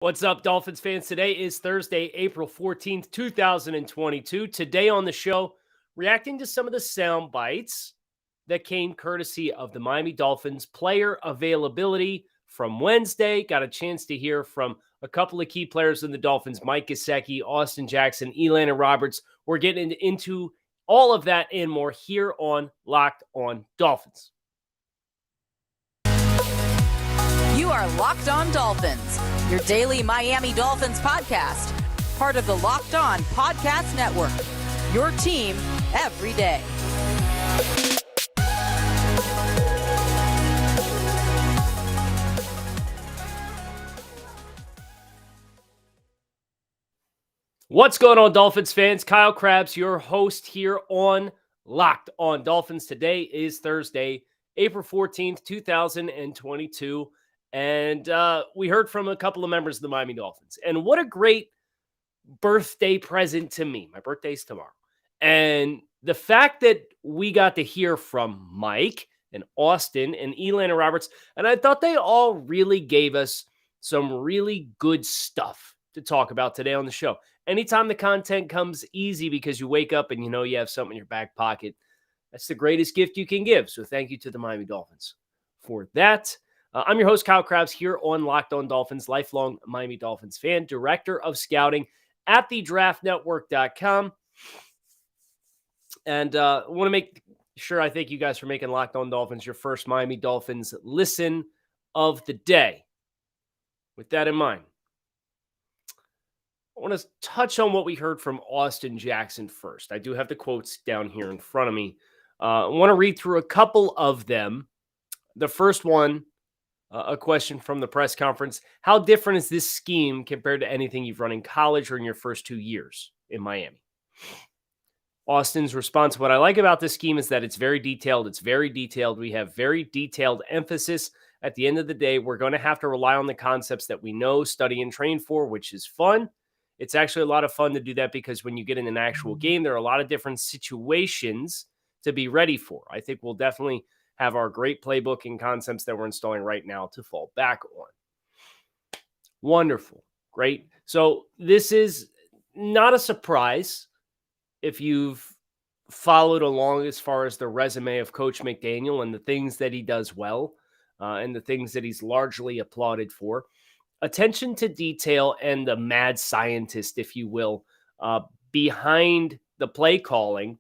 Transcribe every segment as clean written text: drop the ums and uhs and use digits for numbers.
What's up, Dolphins fans? Today is Thursday, April 14th, 2022. Today on the show, reacting to some of the sound bites that came courtesy of the Miami Dolphins player availability from Wednesday. Got a chance to hear from a couple of key players in the Dolphins, Mike Gesicki, Austin Jackson, Elandon Roberts. We're getting into all of that and more here on Locked On Dolphins. You are Locked On Dolphins, your daily Miami Dolphins podcast, part of the Locked On Podcast Network, your team every day. What's going on, Dolphins fans? Kyle Krabs, your host here on Locked On Dolphins. Today is Thursday, April 14th, 2022. And we heard from a couple of members of the Miami Dolphins. And what a great birthday present to me. My birthday's tomorrow. And the fact that we got to hear from Mike and Austin and Elandon Roberts, and I thought they all really gave us some really good stuff to talk about today on the show. Anytime the content comes easy because you wake up and you know you have something in your back pocket, that's the greatest gift you can give. So thank you to the Miami Dolphins for that. I'm your host, Kyle Krabs, here on Locked On Dolphins, lifelong Miami Dolphins fan, director of scouting at thedraftnetwork.com. And I want to make sure I thank you guys for making Locked On Dolphins your first Miami Dolphins listen of the day. With that in mind, I want to touch on what we heard from Austin Jackson first. I do have the quotes down here in front of me. I want to read through a couple of them. The first one, a question from the press conference. How different is this scheme compared to anything you've run in college or in your first 2 years in Miami? Austin's response, what I like about this scheme is that it's very detailed. It's very detailed. We have very detailed emphasis. At the end of the day, we're going to have to rely on the concepts that we know, study, and train for, which is fun. It's actually a lot of fun to do that because when you get in an actual game, there are a lot of different situations to be ready for. I think we'll definitely have our great playbook and concepts that we're installing right now to fall back on. Wonderful. Great. So this is not a surprise if you've followed along as far as the resume of Coach McDaniel and the things that he does well and the things that he's largely applauded for. Attention to detail and the mad scientist, if you will, behind the play calling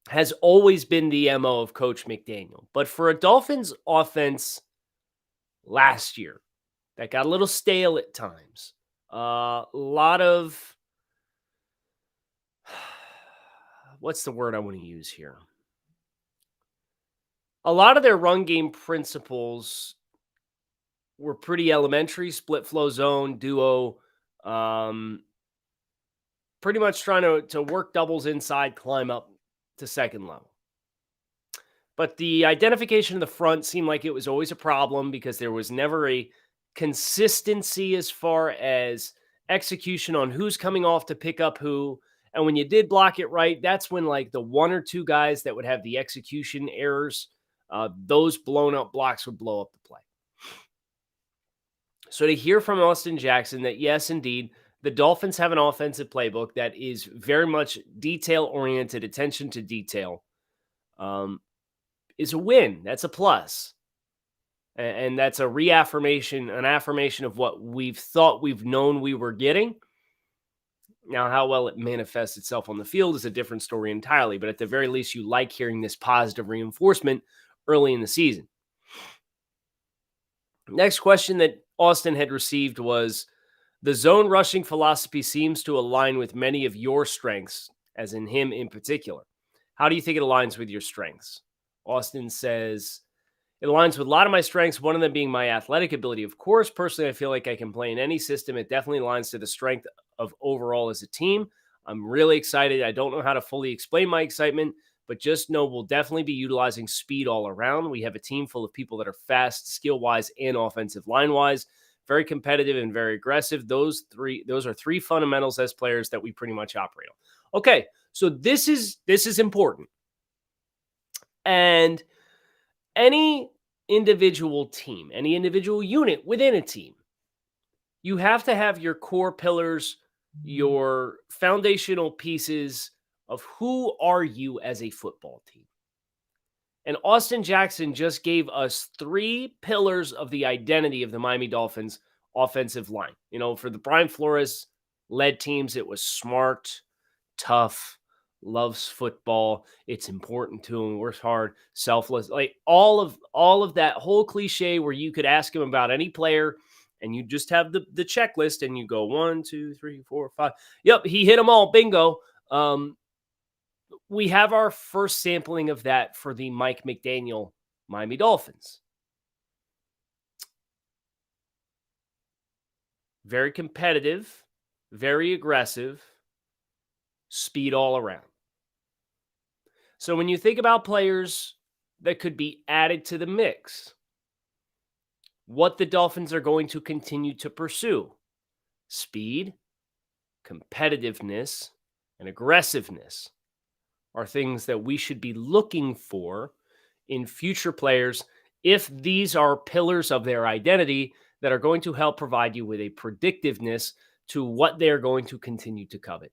has always been the MO of Coach McDaniel. But for a Dolphins offense last year that got a little stale at times, a lot of, what's the word I want to use here? A lot of their run game principles were pretty elementary, split flow zone, duo, pretty much trying to work doubles inside, climb up to second level. But the identification of the front seemed like it was always a problem because there was never a consistency as far as execution on who's coming off to pick up who. And when you did block it right, that's when like the one or two guys that would have the execution errors, those blown up blocks would blow up the play. So to hear from Austin Jackson that, yes, indeed, the Dolphins have an offensive playbook that is very much detail-oriented, attention to detail, is a win. That's a plus. And that's a reaffirmation, an affirmation of what we've thought we've known we were getting. Now, how well it manifests itself on the field is a different story entirely, but at the very least, you like hearing this positive reinforcement early in the season. Next question that Austin had received was, the zone rushing philosophy seems to align with many of your strengths, as in him in particular. How do you think it aligns with your strengths? Austin says, it aligns with a lot of my strengths, one of them being my athletic ability. Of course, personally, I feel like I can play in any system. It definitely aligns to the strength of overall as a team. I'm really excited. I don't know how to fully explain my excitement, but just know we'll definitely be utilizing speed all around. We have a team full of people that are fast, skill-wise, and offensive line-wise. Very competitive and very aggressive. Those are three fundamentals as players that we pretty much operate on. Okay, so this is important. And any individual team, any individual unit within a team You have to have your core pillars, your foundational pieces of who are you as a football team. And Austin Jackson just gave us 3 pillars of the identity of the Miami Dolphins offensive line. For the Brian Flores led teams, it was smart, tough, loves football. It's important to him, works hard, selfless. Like all of that whole cliche where you could ask him about any player and you just have the checklist and you go 1, 2, 3, 4, 5. Yep, he hit them all. Bingo. We have our first sampling of that for the Mike McDaniel Miami Dolphins. Very competitive, very aggressive, speed all around. So when you think about players that could be added to the mix, what the Dolphins are going to continue to pursue: speed, competitiveness, and aggressiveness are things that we should be looking for in future players if these are pillars of their identity that are going to help provide you with a predictiveness to what they're going to continue to covet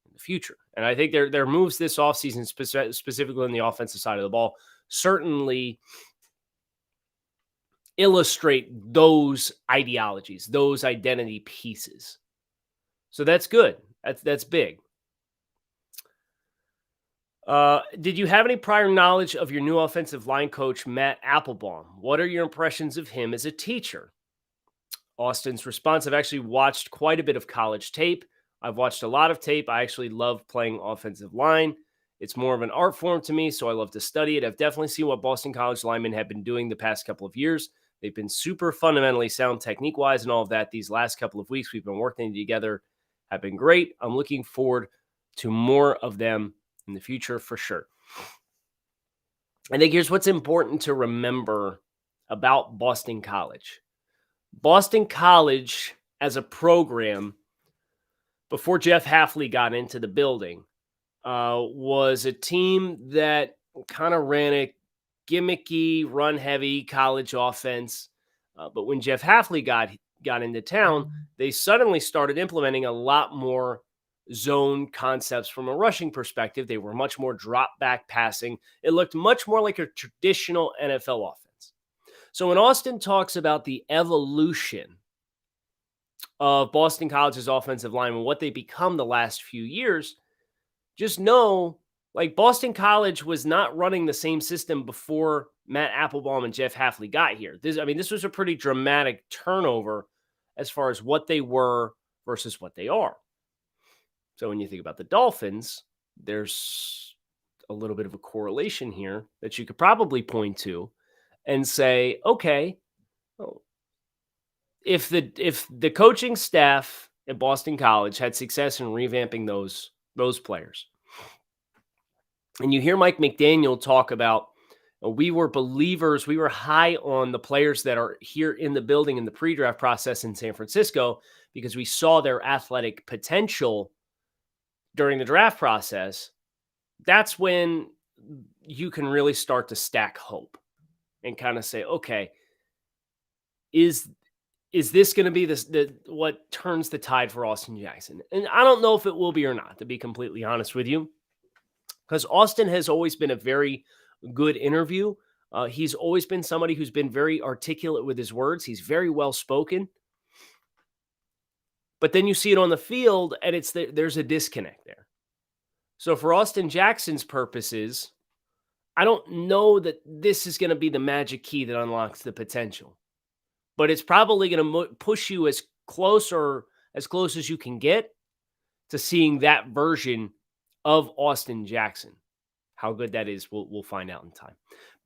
in the future. And I think their moves this offseason, specifically on the offensive side of the ball, certainly illustrate those ideologies, those identity pieces. So that's good. That's big. Did you have any prior knowledge of your new offensive line coach, Matt Applebaum? What are your impressions of him as a teacher? Austin's response: I've actually watched quite a bit of college tape. I've watched a lot of tape. I actually love playing offensive line. It's more of an art form to me, so I love to study it. I've definitely seen what Boston College linemen have been doing the past couple of years. They've been super fundamentally sound technique-wise and all of that. These last couple of weeks we've been working together have been great. I'm looking forward to more of them in the future for sure. I think here's what's important to remember about Boston College. Boston College as a program, before Jeff Hafley got into the building, was a team that kind of ran a gimmicky, run-heavy college offense. But when Jeff Hafley got into town, they suddenly started implementing a lot more zone concepts from a rushing perspective. They were much more drop-back passing. It looked much more like a traditional NFL offense. So when Austin talks about the evolution of Boston College's offensive line and what they become the last few years, just know, like, Boston College was not running the same system before Matt Applebaum and Jeff Hafley got here. This was a pretty dramatic turnover as far as what they were versus what they are. So when you think about the Dolphins, there's a little bit of a correlation here that you could probably point to and say, okay, if the coaching staff at Boston College had success in revamping those players, and you hear Mike McDaniel talk about, we were believers, we were high on the players that are here in the building in the pre-draft process in San Francisco because we saw their athletic potential during the draft process. That's when you can really start to stack hope and kind of say, okay, is this going to be what turns the tide for Austin Jackson? And I don't know if it will be or not, to be completely honest with you, because Austin has always been a very good interview. He's always been somebody who's been very articulate with his words. He's very well spoken. But then you see it on the field, and there's a disconnect there. So for Austin Jackson's purposes, I don't know that this is going to be the magic key that unlocks the potential. But it's probably going to push you as close as you can get to seeing that version of Austin Jackson. How good that is, we'll find out in time.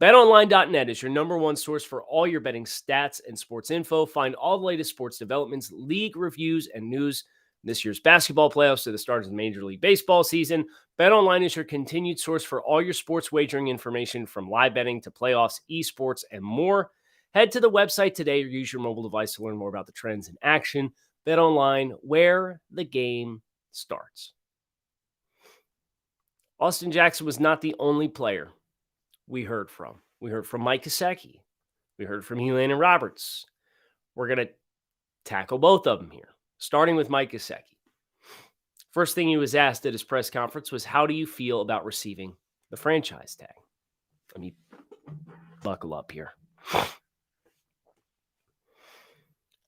BetOnline.net is your number one source for all your betting stats and sports info. Find all the latest sports developments, league reviews, and news. This year's basketball playoffs to the start of the Major League Baseball season. BetOnline is your continued source for all your sports wagering information, from live betting to playoffs, esports, and more. Head to the website today or use your mobile device to learn more about the trends in action. BetOnline, where the game starts. Austin Jackson was not the only player we heard from. We heard from Mike Gesicki. We heard from Elandon Roberts. We're going to tackle both of them here, starting with Mike Gesicki. First thing he was asked at his press conference was, how do you feel about receiving the franchise tag? Let me buckle up here.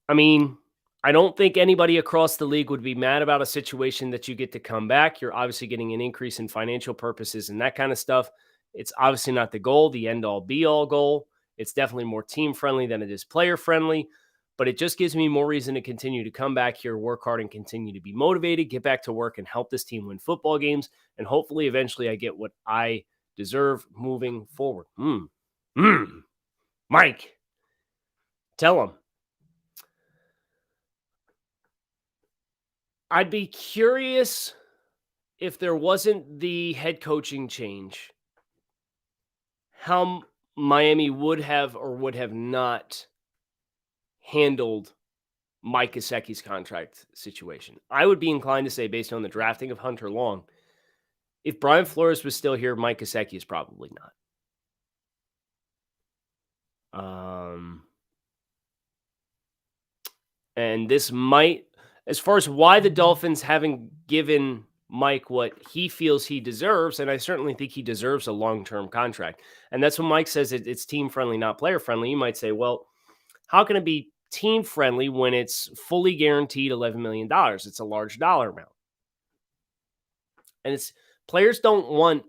I mean, I don't think anybody across the league would be mad about a situation that you get to come back. You're obviously getting an increase in financial purposes and that kind of stuff. It's obviously not the goal, the end-all, be-all goal. It's definitely more team-friendly than it is player-friendly, but it just gives me more reason to continue to come back here, work hard, and continue to be motivated, get back to work, and help this team win football games, and hopefully eventually I get what I deserve moving forward. Mike, tell him. I'd be curious if there wasn't the head coaching change, how Miami would have or would have not handled Mike Gesicki's contract situation. I would be inclined to say, based on the drafting of Hunter Long, if Brian Flores was still here, Mike Gesicki is probably not. And this might, as far as why the Dolphins haven't given Mike what he feels he deserves, and I certainly think he deserves a long-term contract. And that's when Mike says it's team-friendly, not player-friendly. You might say, well, how can it be team-friendly when it's fully guaranteed $11 million? It's a large dollar amount. And it's players don't want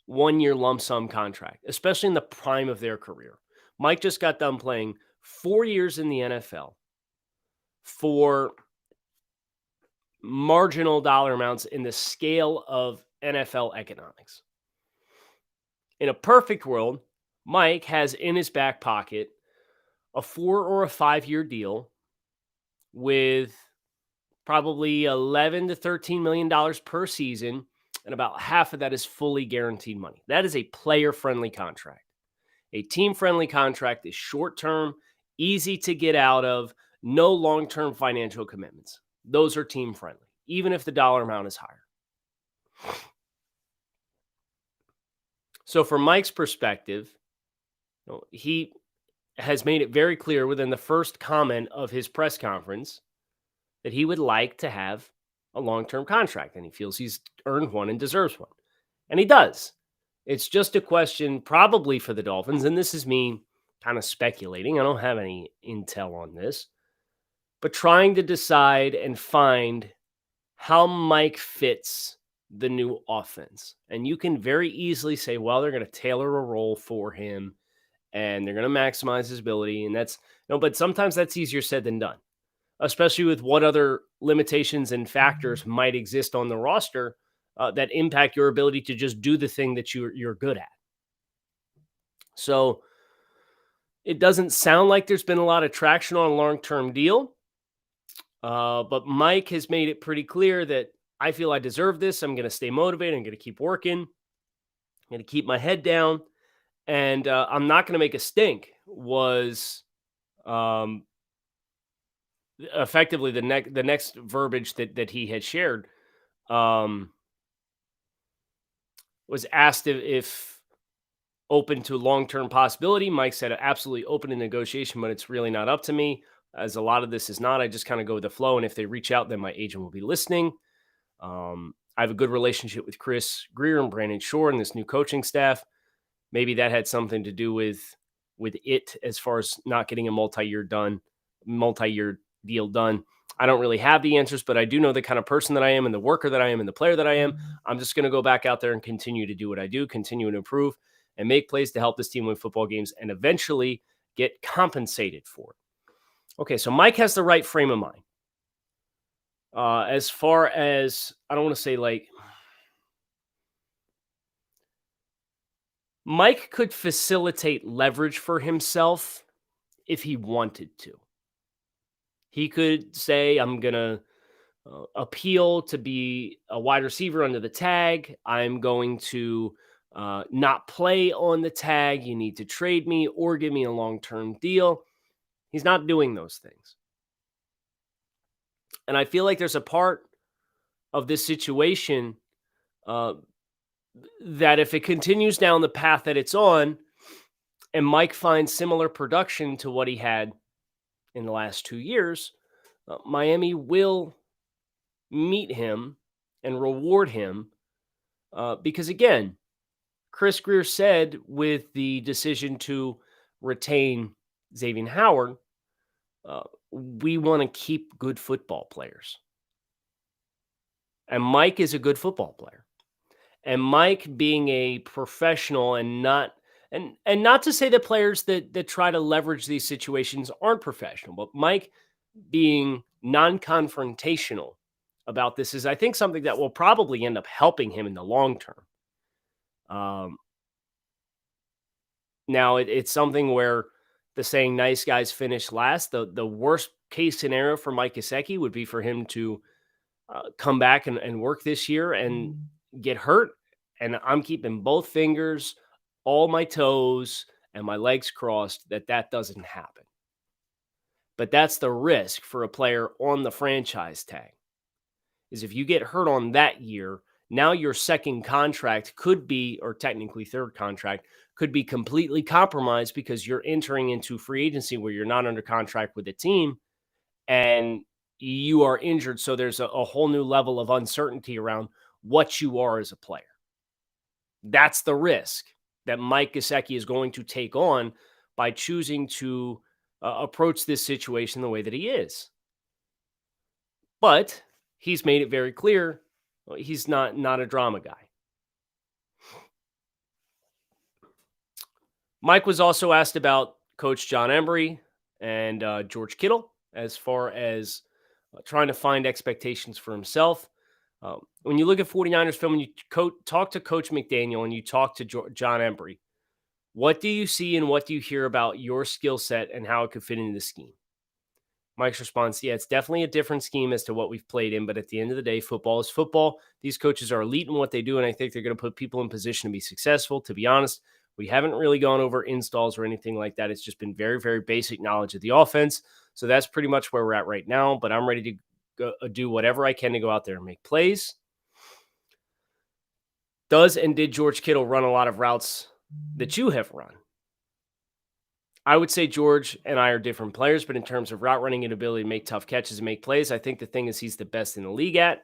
one-year lump sum contract, especially in the prime of their career. Mike just got done playing 4 years in the NFL for marginal dollar amounts in the scale of NFL economics. In a perfect world, Mike has in his back pocket a 4 or a 5 year deal with probably $11 to $13 million per season, and about half of that is fully guaranteed money. That is a player-friendly contract. A team-friendly contract is short-term, easy to get out of, no long-term financial commitments. Those are team-friendly, even if the dollar amount is higher. So from Mike's perspective, he has made it very clear within the first comment of his press conference that he would like to have a long-term contract, and he feels he's earned one and deserves one. And he does. It's just a question probably for the Dolphins, and this is me kind of speculating. I don't have any intel on this, but trying to decide and find how Mike fits the new offense. And you can very easily say, well, they're going to tailor a role for him and they're going to maximize his ability. And that's, but sometimes that's easier said than done, especially with what other limitations and factors might exist on the roster that impact your ability to just do the thing that you're good at. So it doesn't sound like there's been a lot of traction on a long-term deal. But Mike has made it pretty clear that I feel I deserve this. I'm going to stay motivated. I'm going to keep working. I'm going to keep my head down. And I'm not going to make a stink was effectively the next verbiage that he had shared. Was asked if open to long-term possibility. Mike said absolutely open to negotiation, but it's really not up to me. As a lot of this is not, I just kind of go with the flow. And if they reach out, then my agent will be listening. I have a good relationship with Chris Greer and Brandon Shore and this new coaching staff. Maybe that had something to do with it as far as not getting a multi-year deal done. I don't really have the answers, but I do know the kind of person that I am and the worker that I am and the player that I am. I'm just going to go back out there and continue to do what I do, continue to improve and make plays to help this team win football games and eventually get compensated for it. Okay, so Mike has the right frame of mind. As far as, I don't want to say Mike could facilitate leverage for himself if he wanted to. He could say, I'm going to appeal to be a wide receiver under the tag. I'm going to not play on the tag. You need to trade me or give me a long-term deal. He's not doing those things. And I feel like there's a part of this situation that if it continues down the path that it's on, and Mike finds similar production to what he had in the last 2 years, Miami will meet him and reward him because, again, Chris Greer said with the decision to retain Xavier Howard, we want to keep good football players. And Mike is a good football player. And Mike being a professional and not to say that players that try to leverage these situations aren't professional, but Mike being non-confrontational about this is, I think, something that will probably end up helping him in the long term. Now, it's something where the saying nice guys finish last. The worst case scenario for Mike Gesicki would be for him to come back and work this year and get hurt. And I'm keeping both fingers, all my toes, and my legs crossed that doesn't happen. But that's the risk for a player on the franchise tag, is if you get hurt on that year, now your second contract could be, or technically third contract, could be completely compromised because you're entering into free agency where you're not under contract with the team and you are injured. So there's a whole new level of uncertainty around what you are as a player. That's the risk that Mike Gesicki is going to take on by choosing to approach this situation the way that he is. But he's made it very clear he's not a drama guy. Mike was also asked about Coach John Embry and George Kittle as far as trying to find expectations for himself. When you look at 49ers film and you talk to Coach McDaniel and you talk to John Embry, what do you see and what do you hear about your skill set and how it could fit into the scheme? Mike's response, yeah, it's definitely a different scheme as to what we've played in, but at the end of the day, football is football. These coaches are elite in what they do, and I think they're going to put people in position to be successful. To be honest, we haven't really gone over installs or anything like that. It's just been very, very basic knowledge of the offense. So that's pretty much where we're at right now, but I'm ready to go, do whatever I can to go out there and make plays. Did George Kittle run a lot of routes that you have run? I would say George and I are different players, but in terms of route running and ability to make tough catches and make plays, I think the thing is he's the best in the league at.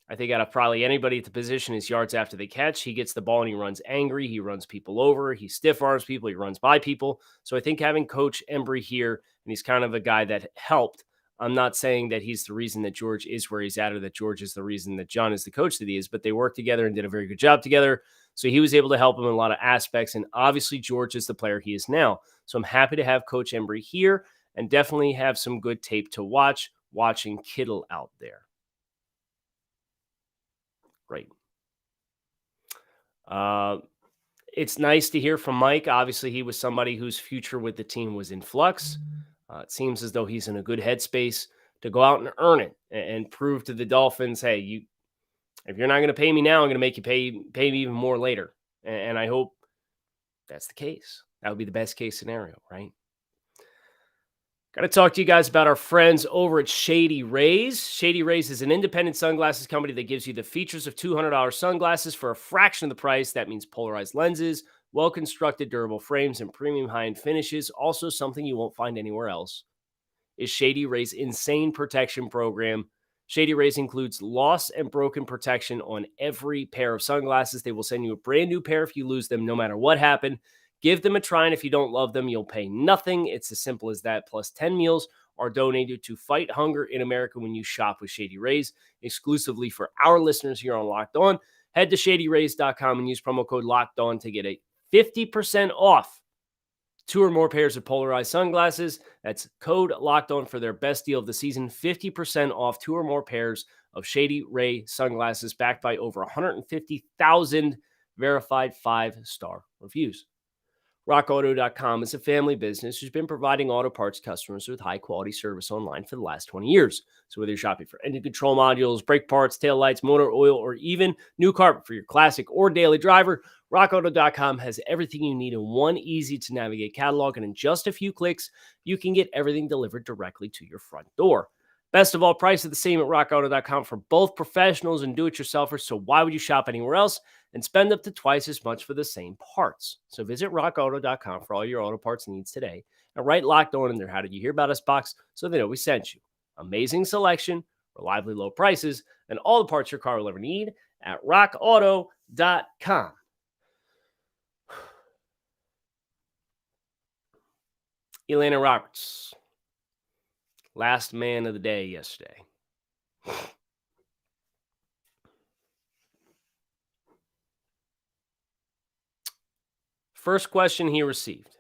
I think out of probably anybody at the position is yards after the catch. He gets the ball and he runs angry. He runs people over. He stiff arms people. He runs by people. So I think having Coach Embry here, and he's kind of a guy that helped. I'm not saying that he's the reason that George is where he's at or that George is the reason that John is the coach that he is, but they worked together and did a very good job together. So he was able to help him in a lot of aspects. And obviously George is the player he is now. So I'm happy to have Coach Embry here and definitely have some good tape to watching Kittle out there. Great. It's nice to hear from Mike. Obviously, he was somebody whose future with the team was in flux. It seems as though he's in a good headspace to go out and earn it and prove to the Dolphins, hey, if you're not going to pay me now, I'm going to make you pay me even more later. And I hope that's the case. That would be the best case scenario, right? Got to talk to you guys about our friends over at Shady Rays. Shady Rays is an independent sunglasses company that gives you the features of $200 sunglasses for a fraction of the price. That means polarized lenses, well-constructed durable frames, and premium high-end finishes. Also something you won't find anywhere else is Shady Rays' insane protection program. Shady Rays includes loss and broken protection on every pair of sunglasses. They will send you a brand new pair if you lose them, no matter what happened. Give them a try, and if you don't love them, you'll pay nothing. It's as simple as that. Plus, 10 meals are donated to fight hunger in America when you shop with Shady Rays, exclusively for our listeners here on Locked On. Head to shadyrays.com and use promo code Locked On to get a 50% off 2 or more pairs of polarized sunglasses. That's code Locked On for their best deal of the season. 50% off 2 or more pairs of Shady Ray sunglasses, backed by over 150,000 verified 5-star reviews. RockAuto.com is a family business who's been providing auto parts customers with high-quality service online for the last 20 years. So whether you're shopping for engine control modules, brake parts, taillights, motor oil, or even new carpet for your classic or daily driver, RockAuto.com has everything you need in one easy-to-navigate catalog, and in just a few clicks, you can get everything delivered directly to your front door. Best of all, prices are the same at RockAuto.com for both professionals and do-it-yourselfers, so why would you shop anywhere else and spend up to twice as much for the same parts? So visit RockAuto.com for all your auto parts needs today and write Locked On in their How Did You Hear About Us box so they know we sent you. Amazing selection, reliably low prices, and all the parts your car will ever need at rockauto.com. Elandon Roberts, last man of the day yesterday. First question he received.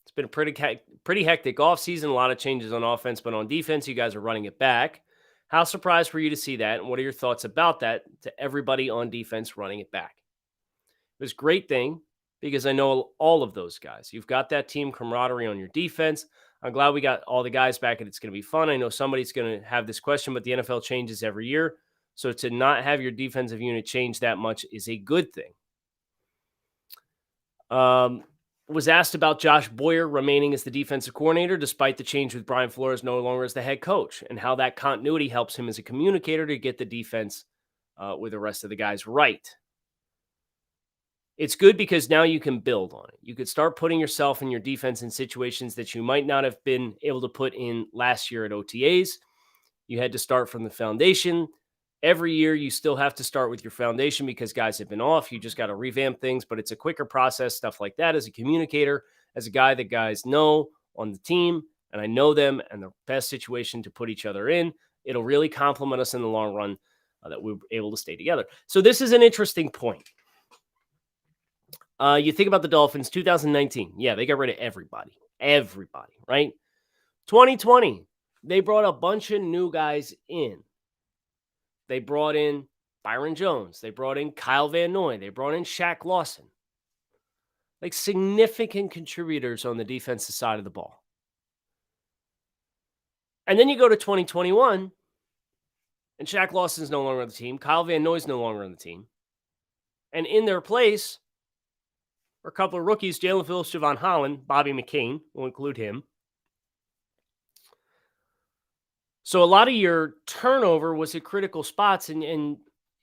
It's been a pretty hectic offseason, a lot of changes on offense, but on defense, you guys are running it back. How surprised were you to see that, and what are your thoughts about that to everybody on defense running it back? It was a great thing because I know all of those guys. You've got that team camaraderie on your defense. I'm glad we got all the guys back and it's going to be fun. I know somebody's going to have this question, but the NFL changes every year. So to not have your defensive unit change that much is a good thing. Was asked about Josh Boyer remaining as the defensive coordinator despite the change with Brian Flores no longer as the head coach, and how that continuity helps him as a communicator to get the defense with the rest of the guys right. It's good because now you can build on it. You could start putting yourself and your defense in situations that you might not have been able to put in last year at OTAs. You had to start from the foundation. Every year, you still have to start with your foundation because guys have been off. You just got to revamp things, but it's a quicker process, stuff like that. As a communicator, as a guy that guys know on the team, and I know them and the best situation to put each other in, it'll really complement us in the long run that we're able to stay together. So this is an interesting point. You think about the Dolphins, 2019. Yeah, they got rid of everybody, right? 2020, they brought a bunch of new guys in. They brought in Byron Jones. They brought in Kyle Van Noy. They brought in Shaq Lawson. Like significant contributors on the defensive side of the ball. And then you go to 2021, and Shaq Lawson's no longer on the team. Kyle Van Noy's no longer on the team. And in their place are a couple of rookies, Jalen Phillips, Javon Holland, Bobby McCain, we'll include him. So a lot of your turnover was at critical spots. And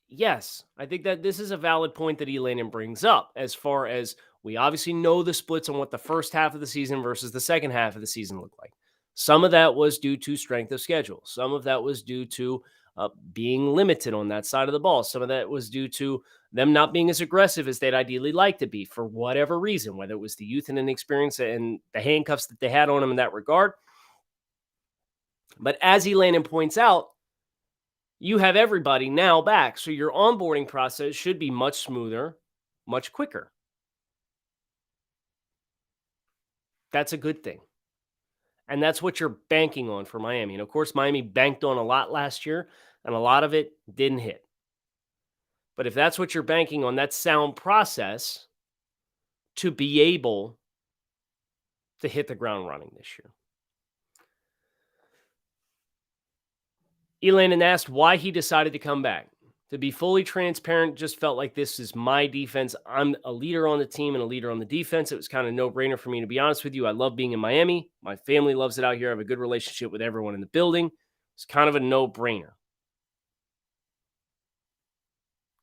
yes, I think that this is a valid point that Elandon brings up as far as we obviously know the splits on what the first half of the season versus the second half of the season looked like. Some of that was due to strength of schedule. Some of that was due to being limited on that side of the ball. Some of that was due to them not being as aggressive as they'd ideally like to be for whatever reason, whether it was the youth and inexperience and the handcuffs that they had on them in that regard. But as Elandon points out, you have everybody now back. So your onboarding process should be much smoother, much quicker. That's a good thing. And that's what you're banking on for Miami. And of course, Miami banked on a lot last year, and a lot of it didn't hit. But if that's what you're banking on, that's sound process to be able to hit the ground running this year. Elandon asked why he decided to come back. To be fully transparent, just felt like this is my defense. I'm a leader on the team and a leader on the defense. It was kind of no-brainer for me, to be honest with you. I love being in Miami. My family loves it out here. I have a good relationship with everyone in the building. It's kind of a no-brainer.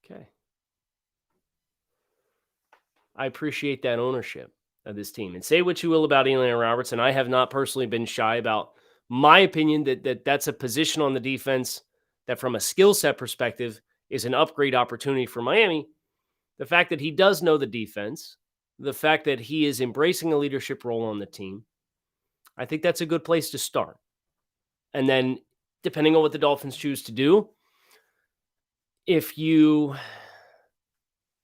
Okay. I appreciate that ownership of this team. And say what you will about Elandon Roberts, and I have not personally been shy about my opinion that's a position on the defense that from a skill set perspective is an upgrade opportunity for Miami. The fact that he does know the defense, the fact that he is embracing a leadership role on the team, I think that's a good place to start. And then depending on what the Dolphins choose to do, if you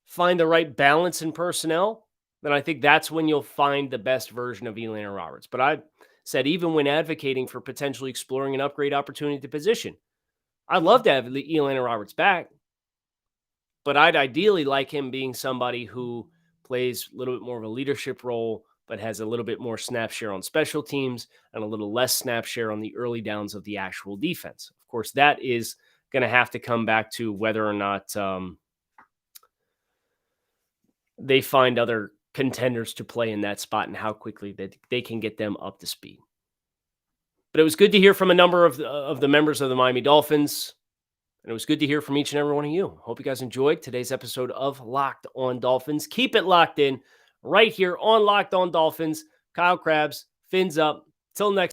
find the right balance in personnel, then I think that's when you'll find the best version of Elandon Roberts. But I said, even when advocating for potentially exploring an upgrade opportunity at the position, I'd love to have Elandon Roberts back, but I'd ideally like him being somebody who plays a little bit more of a leadership role, but has a little bit more snap share on special teams and a little less snap share on the early downs of the actual defense. Of course, that is going to have to come back to whether or not they find other contenders to play in that spot and how quickly they can get them up to speed. But it was good to hear from a number of the members of the Miami Dolphins, and it was good to hear from each and every one of you. Hope you guys enjoyed today's episode of Locked On Dolphins. Keep it locked in right here on Locked On Dolphins. Kyle Krabs, fins up. Till next